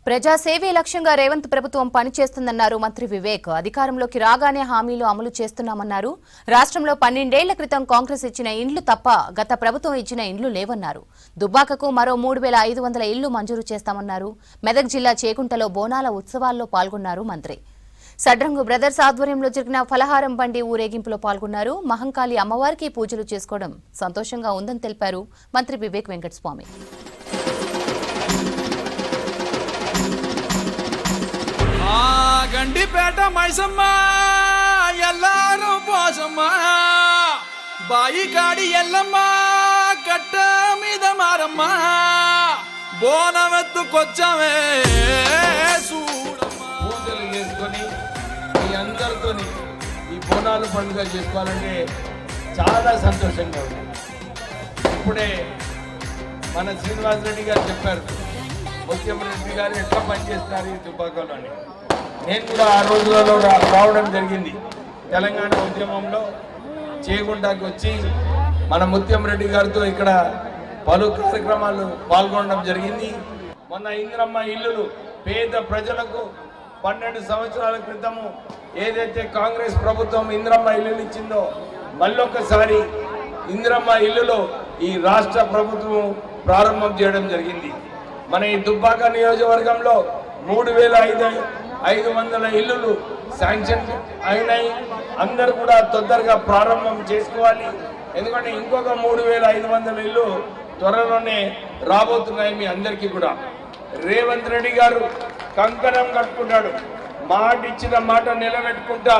ప్రజా సేవే లక్ష్యంగా రేవంత్ ప్రభుత్వం పనిచేస్తుందన్నారు మంత్రి వివేక్. అధికారంలోకి రాగానే హామీలు అమలు చేస్తున్నామన్నారు. రాష్ట్రంలో 12 ఏళ్ల క్రితం కాంగ్రెస్ ఇచ్చిన ఇండ్లు తప్ప గత ప్రభుత్వం ఇచ్చిన ఇండ్లు లేవన్నారు. దుబ్బాకకు మరో 3500 ఇళ్లు మంజూరు చేస్తామన్నారు. మెదక్ జిల్లా చేకుంటలో బోనాల ఉత్సవాల్లో పాల్గొన్నారు మంత్రి. సడ్రంగు బ్రదర్స్ ఆధ్వర్యంలో జరిగిన ఫలహారం బండి ఊరేగింపులో పాల్గొన్నారు. మహంకాళి అమ్మవారికి పూజలు చేసుకోవడం సంతోషంగా ఉందని తెలిపారు మంత్రి వివేక్ వెంకటస్వామి. గండిపేట మైసమ్మ ఎల్లారు పోసమ్మ బాయి కాడి ఎల్లమ్మ కట్ట మీద మారమ్మ బోనమెత్తుకొచ్చామే పూజలు చేసుకొని మీ అందరితో ఈ బోనాలు పండుగ చేసుకోవాలంటే చాలా సంతోషంగా ఉంది. ఇప్పుడే మన శ్రీనివాస్ రెడ్డి గారు చెప్పారు, ముఖ్యమంత్రి గారు ఎట్లా పనిచేస్తున్నారు ఈ దుబ్బాకలోని. నేను కూడా ఆ రోజులలో రావడం జరిగింది. తెలంగాణ ఉద్యమంలో చేగుంటాకి వచ్చి మన ముత్యంరెడ్డి గారితో ఇక్కడ పలు కార్యక్రమాలు పాల్గొనడం జరిగింది. మొన్న ఇంద్రమ్మ ఇల్లులు పేద ప్రజలకు 12 సంవత్సరాల క్రితము ఏదైతే కాంగ్రెస్ ప్రభుత్వం ఇంద్రమ్మ ఇల్లులు ఇచ్చిందో మళ్ళొకసారి ఇంద్రమ్మ ఇల్లులో ఈ రాష్ట్ర ప్రభుత్వం ప్రారంభం చేయడం జరిగింది. మన ఈ దుబ్బాక నియోజకవర్గంలో 3500 ఇల్లులు శాంక్షన్ అయినాయి. అందరు కూడా తొందరగా ప్రారంభం చేసుకోవాలి. ఎందుకంటే ఇంకొక 3500 ఇల్లు త్వరలోనే రాబోతున్నాయి. మీ అందరికీ కూడా రేవంత్ రెడ్డి గారు కంకణం కట్టుకున్నాడు. మాట ఇచ్చిన మాట నిలబెట్టుకుంటా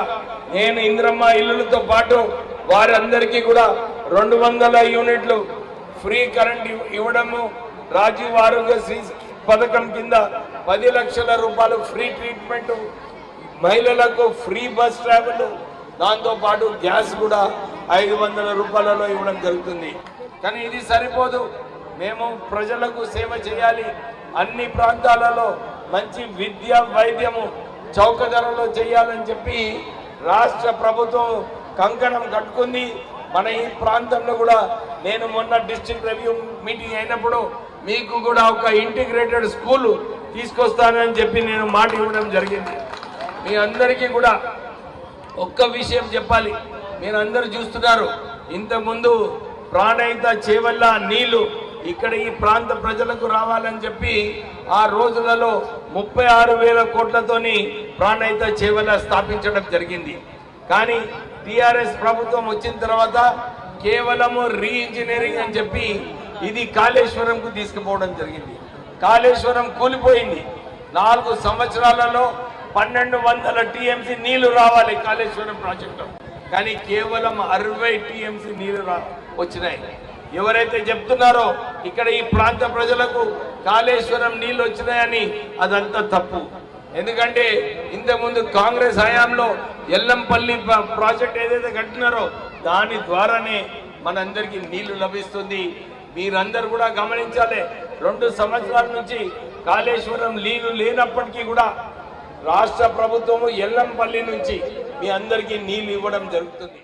నేను ఇంద్రమ్మ ఇల్లులతో పాటు వారందరికీ కూడా 200 యూనిట్లు ఫ్రీ కరెంట్ ఇవ్వడము, రాజీవ్ ఆరోగ్యశ్రీ పథకం కింద 10 లక్షల రూపాయలు ఫ్రీ ట్రీట్మెంట్, మహిళలకు ఫ్రీ బస్ ట్రావెల్, దాంతో పాటు గ్యాస్ కూడా 500 రూపాయలలో ఇవ్వడం జరుగుతుంది. కానీ ఇది సరిపోదు. మేము ప్రజలకు సేవ చేయాలి. అన్ని ప్రాంతాలలో మంచి విద్య వైద్యము చౌక ధరలో చేయాలని చెప్పి రాష్ట్ర ప్రభుత్వం కంకణం కట్టుకుంది. మన ఈ ప్రాంతంలో కూడా నేను మొన్న డిస్ట్రిక్ట్ రివ్యూ మీటింగ్ అయినప్పుడు మీకు కూడా ఒక ఇంటిగ్రేటెడ్ స్కూల్ తీసుకొస్తానని చెప్పి నేను మాట ఇవ్వడం జరిగింది. మీ అందరికీ కూడా ఒక్క విషయం చెప్పాలి. మీరు అందరూ చూస్తున్నారు, ఇంతకుముందు ప్రాణహిత చేవల్ల నీళ్లు ఇక్కడ ఈ ప్రాంత ప్రజలకు రావాలని చెప్పి ఆ రోజులలో 36,000 కోట్లతోని ప్రాణహిత చేవల్ల స్థాపించడం జరిగింది. కానీ టిఆర్ఎస్ ప్రభుత్వం వచ్చిన తర్వాత కేవలము రీఇంజనీరింగ్ అని చెప్పి ఇది కాళేశ్వరంకు తీసుకుపోవడం జరిగింది. కాళేశ్వరం కూలిపోయింది. 4 సంవత్సరాలలో 1200 టీఎంసీ నీళ్లు రావాలి కాళేశ్వరం ప్రాజెక్టు, కానీ కేవలం 60 టీఎంసీ నీళ్లు వచ్చినాయి. ఎవరైతే చెప్తున్నారో ఇక్కడ ఈ ప్రాంత ప్రజలకు కాళేశ్వరం నీళ్లు వచ్చినాయని అదంతా తప్పు. ఎందుకంటే ఇంతకుముందు కాంగ్రెస్ హయాంలో ఎల్లంపల్లి ప్రాజెక్ట్ ఏదైతే కట్టినారో దాని ద్వారానే మనందరికీ నీళ్లు లభిస్తుంది. మీరందరూ కూడా గమనించాలి, 2 సంవత్సరాల నుంచి కాళేశ్వరం నీళ్లు లేనప్పటికీ కూడా రాష్ట్ర ప్రభుత్వము ఎల్లంపల్లి నుంచి మీ అందరికీ నీళ్లు ఇవ్వడం జరుగుతుంది.